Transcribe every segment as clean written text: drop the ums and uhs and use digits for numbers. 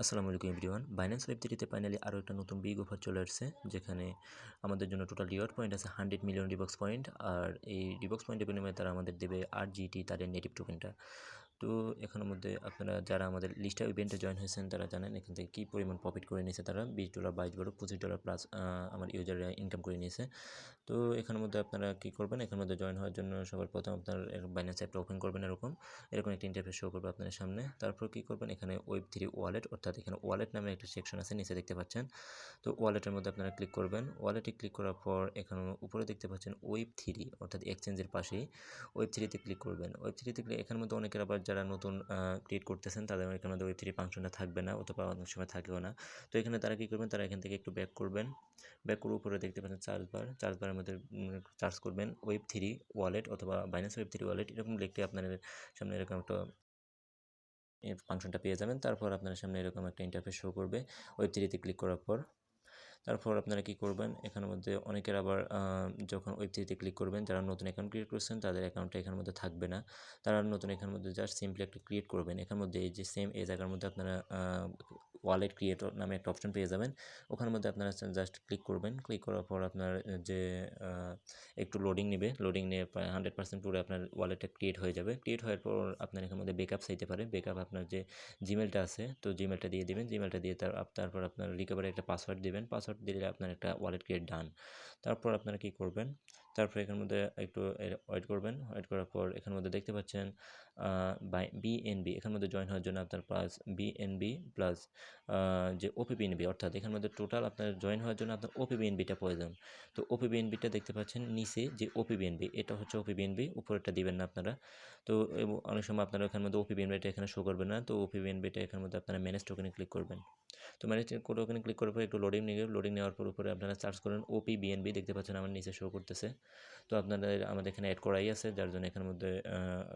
আসসালামু আলাইকুম everyone. Binance ওয়েব3 তে ফাইনালি আরও একটা নতুন বিগ অফার চলে আসছে, যেখানে আমাদের জন্য টোটাল রিওয়ার্ড পয়েন্ট আছে 100 মিলিয়ন রিবক্স পয়েন্ট। আর এই রিবক্স পয়েন্টের বিনিময়ে তারা আমাদের দেবে 8GT, তাদের নেটিভ টোকেনটা। তো এখানের মধ্যে আপনারা যারা আমাদের লিস্টা ইভেন্টে জয়েন হয়েছেন তারা জানেন এখান থেকে কী পরিমাণ প্রফিট করে নিয়েছে। তারা $20, $22, $25 প্লাস আমার ইউজাররা ইনকাম করে নিয়েছে। তো এখানের মধ্যে আপনারা কী করবেন, এখানের মধ্যে জয়েন হওয়ার জন্য সবার প্রথম আপনার বাইন্যান্স অ্যাপটা ওপেন করবেন। এরকম একটা ইন্টারফেস শো করবে আপনাদের সামনে। তারপর কী করবেন, এখানে ওয়েব3 ওয়ালেট, অর্থাৎ এখানে ওয়ালেট নামে একটা সেকশন আছে, নিচে দেখতে পাচ্ছেন। তো ওয়ালেটের মধ্যে আপনারা ক্লিক করবেন। ওয়ালেটে ক্লিক করার পর এখানে উপরে দেখতে পাচ্ছেন ওয়েব3, অর্থাৎ এক্সচেঞ্জের পাশেই ওয়েব3তে ক্লিক করবেন। ওয়েব3তে ক্লিক, এখানের মধ্যে অনেকের আবার যারা নতুন ক্রিয়েট করতেছেন তাদের এখানের মধ্যে ওয়েব3 ফাংশনটা থাকবে না, অথবা অনেক সময় থাকেও না। তো এখানে তারা কী করবেন, তারা এখান থেকে একটু ব্যাক করবেন। ব্যাক করে উপরে দেখতে পাচ্ছেন চার্জ বারের মধ্যে চার্জ করবেন ওয়েব3 ওয়ালেট অথবা বাইন্যান্স ওয়েব3 ওয়ালেট, এরকম লিখে আপনাদের সামনে এরকম একটা এই ফাংশনটা পেয়ে যাবেন। তারপর আপনার সামনে এরকম একটা ইন্টারফেস শো করবে ওয়েব3তে ক্লিক করার পর। তারপর আপনারা কি করবেন, এখানের মধ্যে অনেকের আবার যখন ওয়েব3তে ক্লিক করবেন, যারা নতুন অ্যাকাউন্ট ক্রিয়েট করছেন তাদের অ্যাকাউন্টটা এখানের মধ্যে থাকবে না। তারা নতুন এখানের মধ্যে জাস্ট সিম্পলি একটা ক্রিয়েট করবেন। এখানের মধ্যে এই যে সেম এই জায়গার মধ্যে আপনারা ওয়ালেট ক্রিয়েটর নামে একটা অপশন পেয়ে যাবেন। ওখানের মধ্যে আপনারা জাস্ট ক্লিক করবেন। ক্লিক করার পর আপনার যে একটু লোডিং নেবে, লোডিং নিয়ে প্রায় 100% পুরো আপনার ওয়ালেটটা ক্রিয়েট হয়ে যাবে। ক্রিয়েট হওয়ার পর আপনার এখানের মধ্যে বেকআপ চাইতে পারে। বেকআপ আপনার যে জিমেলটা আছে, তো জিমেলটা দিয়ে দেবেন। জিমেলটা দিয়ে তারপর আপনার রিকভারি একটা পাসওয়ার্ড দেবেন। পাসওয়ার্ড দিলে আপনার একটা ওয়ালেট ক্রিয়েট ডান। তারপর আপনারা কী করবেন, তারপর এখানের মধ্যে একটু ওয়েট করবেন। ওয়েট করার পর এখানের মধ্যে দেখতে পাচ্ছেন বিএনবি, এখানের মধ্যে জয়েন হওয়ার জন্য আপনার প্লাস বিএনবি প্লাস যে ওপিবিএনবি, অর্থাৎ এখানের মধ্যে টোটাল আপনার জয়েন হওয়ার জন্য আপনার ওপিবিএনবিটা প্রয়োজন। তো ওপিবিএনবিটা দেখতে পাচ্ছেন নিচে যে ওপিবিএনবি, এটা হচ্ছে ওপিবিএনবি, উপরেরটা দিবেন না আপনারা। তো অনেক সময় আপনারা এখানের মধ্যে ওপিবিএনবিটা এখানে শো করবে না। তো ওপিবিএনবিটা এখানের মধ্যে আপনারা ম্যানেজ টোকেনে ক্লিক করবেন। তো ম্যানেজ টোকেনে ক্লিক করার পর একটু লোডিং নেবে। লোডিং নেওয়ার পর উপরে আপনারা সার্চ করেন ওপিবিএনবি, দেখতে পাচ্ছেন আমার নিচে শো করতেছে। তো আপনাদের আমাদের এখানে অ্যাড করাই আছে, যার জন্য এখানের মধ্যে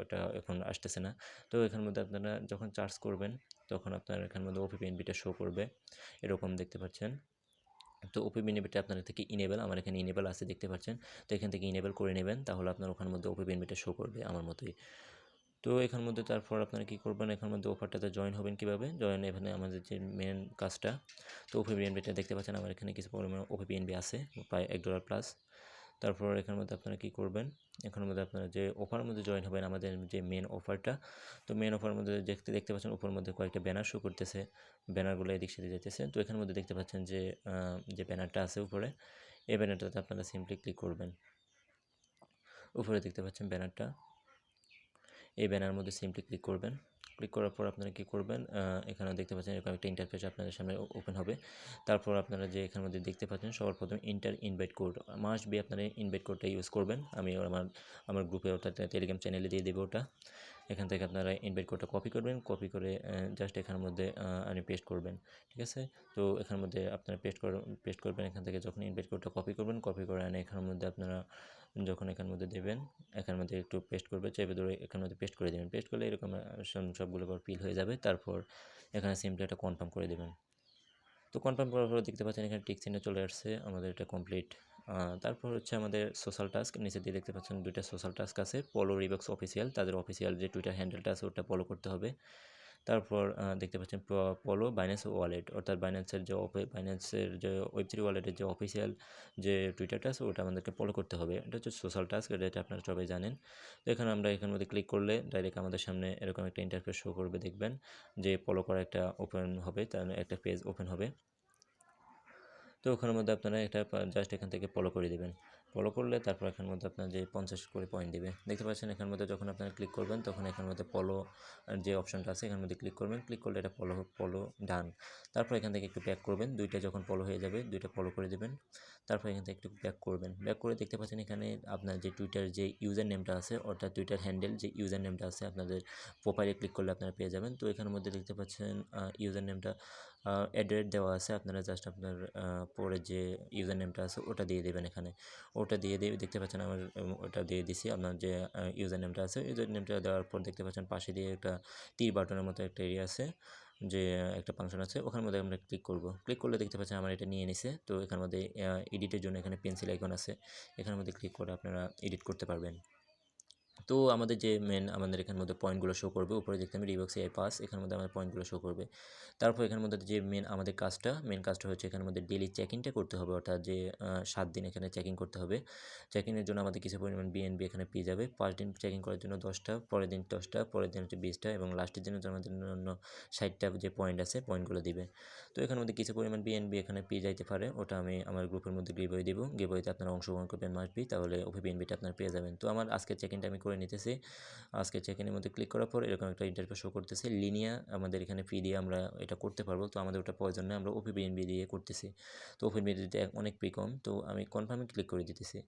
ওটা এখন আসতেছে না। তো এখানের মধ্যে আপনারা যখন চার্জ করবেন তখন আপনার এখানের মধ্যে ওপিবিএনবিটা শো করবে, এরকম দেখতে পাচ্ছেন। তো ওপিবিএনবিটা আপনার থেকে ইনেবল, আমার এখানে ইনেবল আছে দেখতে পাচ্ছেন। তো এখান থেকে ইনেবল করে নেবেন, তাহলে আপনার ওখানের মধ্যে ওপিবিএনবিটা শো করবে আমার মতোই। তো এখানের মধ্যে তারপর আপনারা কী করবেন, এখানের মধ্যে অফারটাতে জয়েন হবেন কীভাবে, জয়েন এখানে আমাদের যে মেন কাজটা। তো ওপিবিএনবিটা দেখতে পাচ্ছেন আমার এখানে কিছু পরিমাণ ওপিবিএনবি আছে, প্রায় $1 প্লাস। তারপর এখানের মধ্যে আপনারা কী করবেন, এখানের মধ্যে আপনারা যে অফারের মধ্যে জয়েন হবেন, আমাদের যে মেন অফারটা। তো মেন অফারের মধ্যে দেখতে পাচ্ছেন উপরের মধ্যে কয়েকটা ব্যানার শো করতেছে, ব্যানারগুলো এদিক সেদিক যেতেছে। তো এখানের মধ্যে দেখতে পাচ্ছেন যে ব্যানারটা আছে উপরে, এই ব্যানারটাতে আপনারা সিম্পলি ক্লিক করবেন। উপরে দেখতে পাচ্ছেন ব্যানারটা, এই ব্যানার মধ্যে সিম্পলি ক্লিক করবেন। ক্লিক করার পর আপনারা কী করবেন, এখানে দেখতে পাচ্ছেন এরকম একটা ইন্টারফেস আপনাদের সামনে ওপেন হবে। তারপর আপনারা যে এখানের মধ্যে দেখতে পাচ্ছেন সবার প্রথমে ইনভাইট কোড মাস্ট বি, আপনারা ইনভাইট কোডটা ইউজ করবেন। আমি আমার গ্রুপে, অর্থাৎ টেলিগ্রাম চ্যানেলে দিয়ে দেবো ওটা। এখান থেকে আপনারা ইনভাইট কোডটা কপি করবেন, কপি করে জাস্ট এখানের মধ্যে আপনি পেস্ট করবেন, ঠিক আছে। তো এখানের মধ্যে আপনারা পেস্ট করবেন। এখান থেকে যখন ইনভাইট কোডটা কপি করবেন, কপি করে আনে এখানের মধ্যে আপনারা যখন এখানের মধ্যে দেবেন, এখানের মধ্যে একটু পেস্ট করবে, চেপে ধরে এখানের মধ্যে পেস্ট করে দেবেন। পেস্ট করলে এরকম সবগুলো পর ফিল হয়ে যাবে। তারপর এখানে সিম্পলি একটা কনফার্ম করে দেবেন। তো কনফার্ম করার পর দেখতে পাচ্ছেন এখানে টিক চিহ্ন চলে আসছে, আমাদের এটা কমপ্লিট। তারপর হচ্ছে আমাদের সোশ্যাল টাস্ক, নিচে দিয়ে দেখতে পাচ্ছেন দুইটা সোশ্যাল টাস্ক আছে। পলো রিবক্স অফিসিয়াল, তাদের অফিসিয়াল যে টুইটার হ্যান্ডেলটা আছে ওটা ফলো করতে হবে। তারপর দেখতে পাচ্ছেন পলো বাইন্যান্স ওয়ালেট, অর্থাৎ বাইন্যান্সের যে ওয়েব3 ওয়ালেটের যে অফিসিয়াল যে টুইটারটা আছে ওটা আমাদেরকে ফলো করতে হবে। এটা হচ্ছে সোশ্যাল টাস্ক, এটা আপনারা সবাই জানেন। তো আমরা এখানের মধ্যে ক্লিক করলে ডাইরেক্ট আমাদের সামনে এরকম একটা ইন্টারফেস শো করবে, দেখবেন যে ফলো করা একটা ওপেন হবে, তার একটা পেজ ওপেন হবে। তো ওখানের মধ্যে আপনারা এটা জাস্ট এখান থেকে ফলো করে দেবেন। ফলো করলে তারপর এখানের মধ্যে আপনার যে 50 করে পয়েন্ট দেবে, দেখতে পাচ্ছেন। এখানের মধ্যে যখন আপনারা ক্লিক করবেন তখন এখানের মধ্যে ফলো যে অপশনটা আছে এখানের মধ্যে ক্লিক করবেন। ক্লিক করলে এটা ফলো ডান। তারপর এখান থেকে একটু ব্যাক করবেন, দুইটা যখন ফলো হয়ে যাবে দুইটা ফলো করে দেবেন। তারপর এখান থেকে একটু ব্যাক করবেন, ব্যাক করে দেখতে পাচ্ছেন এখানে আপনার যে টুইটার যে ইউজার নেমটা আছে, অর্থাৎ টুইটার হ্যান্ডেল যে ইউজার নেমটা আছে আপনাদের প্রোফাইলে ক্লিক করলে আপনারা পেয়ে যাবেন। তো এখানের মধ্যে দেখতে পাচ্ছেন ইউজার নেমটা অ্যাড্রেস দেওয়া আছে, আপনারা জাস্ট আপনার পরে যে ইউজার নেমটা আছে ওটা দিয়ে দেবেন। এখানে ওটা দিয়ে দেখতে পাচ্ছেন আমার ওটা দিয়ে দিছি। আপনার যে ইউজার নেমটা আছে, ইউজার নেমটা দেওয়ার পর দেখতে পাচ্ছেন পাশে দিয়ে একটা তীর বাটনের মতো একটা এরিয়া আছে, যে একটা ফাংশন আছে, ওখানের মধ্যে আমরা ক্লিক করব। ক্লিক করলে দেখতে পাচ্ছেন আমার এটা নিয়ে নিছে। তো এখানের মধ্যে এডিটের জন্য এখানে পেন্সিল আইকন আছে, এখানের মধ্যে ক্লিক করে আপনারা এডিট করতে পারবেন। তো আমাদের যে আমাদের এখানের মধ্যে পয়েন্টগুলো শো করবে, উপরে দেখতে আমি রিবক্স এআই পাস, এখানের মধ্যে আমাদের পয়েন্টগুলো শো করবে। তারপর এখানের মধ্যে যে আমাদের কাজটা হচ্ছে এখানের মধ্যে ডেইলি চেক ইনটা করতে হবে, অর্থাৎ যে 7 দিন এখানে চেক ইন করতে হবে। চেক ইনের জন্য আমাদের কিছু পরিমাণ বিএনবি এখানে পেয়ে যাবে। 5 দিন চেক ইন করার জন্য 10টা, পরের দিন 10টা, পরের দিন হচ্ছে 20টা এবং লাস্টের দিনের জন্য আমাদের অন্য 60টা যে পয়েন্ট আছে পয়েন্টগুলো দিবে। তো এখানের মধ্যে কিছু পরিমাণ বিএনবি এখানে পেয়ে যাইতে পারে, ওটা আমি আমার গ্রুপের মধ্যে গিভওয়ে দিব। গিভওয়েতে আপনারা অংশগ্রহণ করবেন মাসবি, তাহলে ওপি বিএনবিটা আপনারা পেয়ে যাবেন। তো আমার আজকে চেক ইনটা আমি করে নিতেছি। আজকে চেক ইনের মধ্যে ক্লিক করার পর এরকম একটা ইন্টারফেস শো করতেছে। লিনিয়া আমাদের এখানে ফি দিয়ে আমরা এটা করতে পারবো, তো আমাদের ওটা প্রয়োজন নেই, আমরা ওপি বিএনবি দিয়ে করতেছি। তো ওপি বিএনবিতে অনেক ফি কম, তো আমি কনফার্মে ক্লিক করে দিতেছি।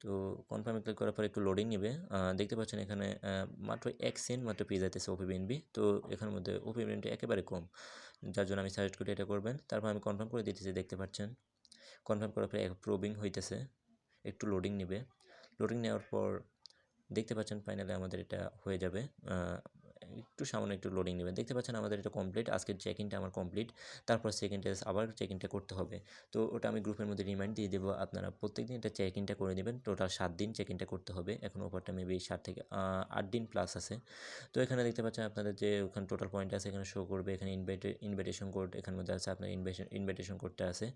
তো কনফার্মে ক্লিক করার পর একটু লোডিং নেবে। দেখতে পাচ্ছেন এখানে মাত্র 1 সেন্ট মাত্র পেয়ে যাইতেছে ওপি বিএনবি। তো এখানের মধ্যে ওপি বিএনবি একেবারে কম, যার জন্য আমি সাজেস্ট করি এটা করবেন। তারপর আমি কনফার্ম করে দিতেছি, দেখতে পাচ্ছেন কনফার্ম করার পর প্রুবিং হইতেছে, একটু লোডিং নেবে। লোডিং নেওয়ার পর দেখতে পাচ্ছেন ফাইনালি আমাদের এটা হয়ে যাবে। একটু সামান্য একটু লোডিং নেবেন। দেখতে পাচ্ছেন আমাদের এটা কমপ্লিট, আজকের চেক ইনটা আমার কমপ্লিট। তারপর সেকেন্ড ডে আবার চেক ইনটা করতে হবে। তো ওটা আমি গ্রুপের মধ্যে রিমাইন্ড দিয়ে দেবো, আপনারা প্রত্যেকদিন এটা চেক ইনটা করে নেবেন। টোটাল 7 দিন চেক ইনটা করতে হবে। এখন ওভারটা মেবি 7 থেকে 8 দিন প্লাস আছে। তো এখানে দেখতে পাচ্ছেন আপনাদের যে ওখানে টোটাল পয়েন্ট আছে এখানে শো করবে। এখানে ইনভাইটেশন কোড এখানের মধ্যে আছে, আপনার ইনভাইটেশন কোডটা আছে।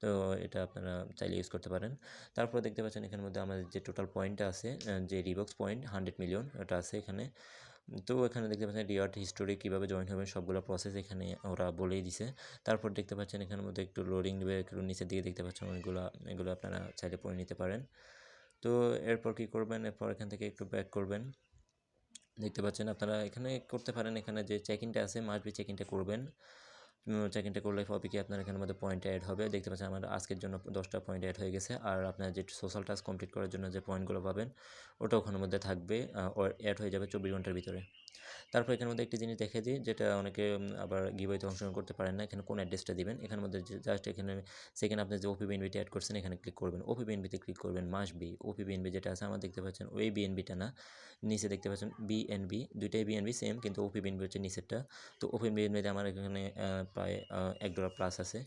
তো এটা আপনারা চাইলে ইউজ করতে পারেন। তারপর দেখতে পাচ্ছেন এখানের মধ্যে আমাদের যে টোটাল পয়েন্টটা আছে, যে রিবক্স পয়েন্ট 100 মিলিয়ন ওটা আছে এখানে। তো এখানে দেখতে পাচ্ছেন রিওয়ার্ড হিস্টোরি কীভাবে জয়েন হবেন সবগুলো প্রসেস এখানে ওরা বলেই দিছে। তারপর দেখতে পাচ্ছেন এখানের মধ্যে একটু লোডিং দেবে, একটু নিচের দিকে দেখতে পাচ্ছেন এগুলো আপনারা চাইলে পড়ে নিতে পারেন। তো এরপর কী করবেন, এরপর এখান থেকে একটু ব্যাক করবেন। দেখতে পাচ্ছেন আপনারা এখানে করতে পারেন, এখানে যে চেক ইনটা আছে মাস্ট বি চেক ইনটা করবেন। চেক ইনটা করলে হবে কি আপনার এখানের মধ্যে পয়েন্ট অ্যাড হবে। দেখতে পাচ্ছেন আমার আজকের জন্য 10টা পয়েন্ট অ্যাড হয়ে গেছে। আর আপনার যে সোশ্যাল টাস্ক কমপ্লিট করার জন্য যে পয়েন্টগুলো পাবেন ওটা ওখানের মধ্যে থাকবে, অ্যাড হয়ে যাবে 24 ঘন্টার ভিতরে। তারপর এখানের মধ্যে একটি জিনিস দেখে দিই, যেটা অনেকে আবার গিভওয়েতে অংশগ্রহণ করতে পারেন না। এখানে কোন অ্যাড্রেসটা দিবেন, এখানের মধ্যে জাস্ট এখানে সেখানে আপনি যে ওপি বিএনবিটা অ্যাড করছেন এখানে ক্লিক করবেন। ওপি বিএনবিতে ক্লিক করবেন, মাস্ট বি ওপি বিএনবি যেটা আছে আমার দেখতে পাচ্ছেন ওই বিএনবিটা না, নিচে দেখতে পাচ্ছেন বিএনবি, দুইটাই বিএনবি সেম, কিন্তু ওপি বিএনবি হচ্ছে নিচেরটা। তো ওপি বিএনবিতে আমার এখানে প্রায় $1 প্লাস আছে।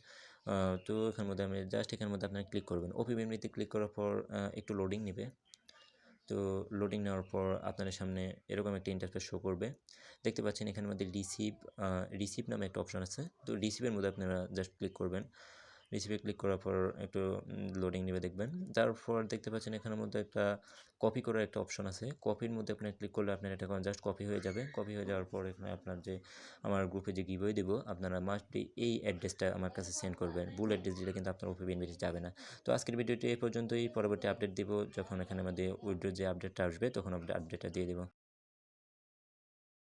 তো এখানের মধ্যে আমি জাস্ট এখানের মধ্যে আপনারা ক্লিক করবেন। ওপি বিএনবিতে ক্লিক করার পর একটু লোডিং নেবে। তো লোডিং নেওয়ার পর আপনাদের সামনে এরকম একটা ইন্টারফেস শো করবে। দেখতে পাচ্ছেন এখানের মধ্যে রিসিভ নামে একটা অপশন আছে। তো রিসিভের মধ্যে আপনারা জাস্ট ক্লিক করবেন। রিসিভে ক্লিক করার পর একটু লোডিং নেবে দেখবেন। তারপর দেখতে পাচ্ছেন এখানের মধ্যে একটা কপি করার একটা অপশন আছে। কপির মধ্যে আপনি ক্লিক করলে আপনার এটা জাস্ট কপি হয়ে যাবে। কপি হয়ে যাওয়ার পর এখানে আপনার যে আমার গ্রুপে যে গিভওয়ে দেবো আপনারা মাস্ট এই অ্যাড্রেসটা আমার কাছে সেন্ড করবেন। ভুল অ্যাড্রেস দিলে কিন্তু আপনার ওপি বিএনবিতে যাবে না। তো আজকের ভিডিওটি এই পর্যন্তই। পরবর্তী আপডেট দিব যখন এখানে আমাদের উইথড্র যে আপডেটটা আসবে তখন আপডেটটা দিয়ে দেবো।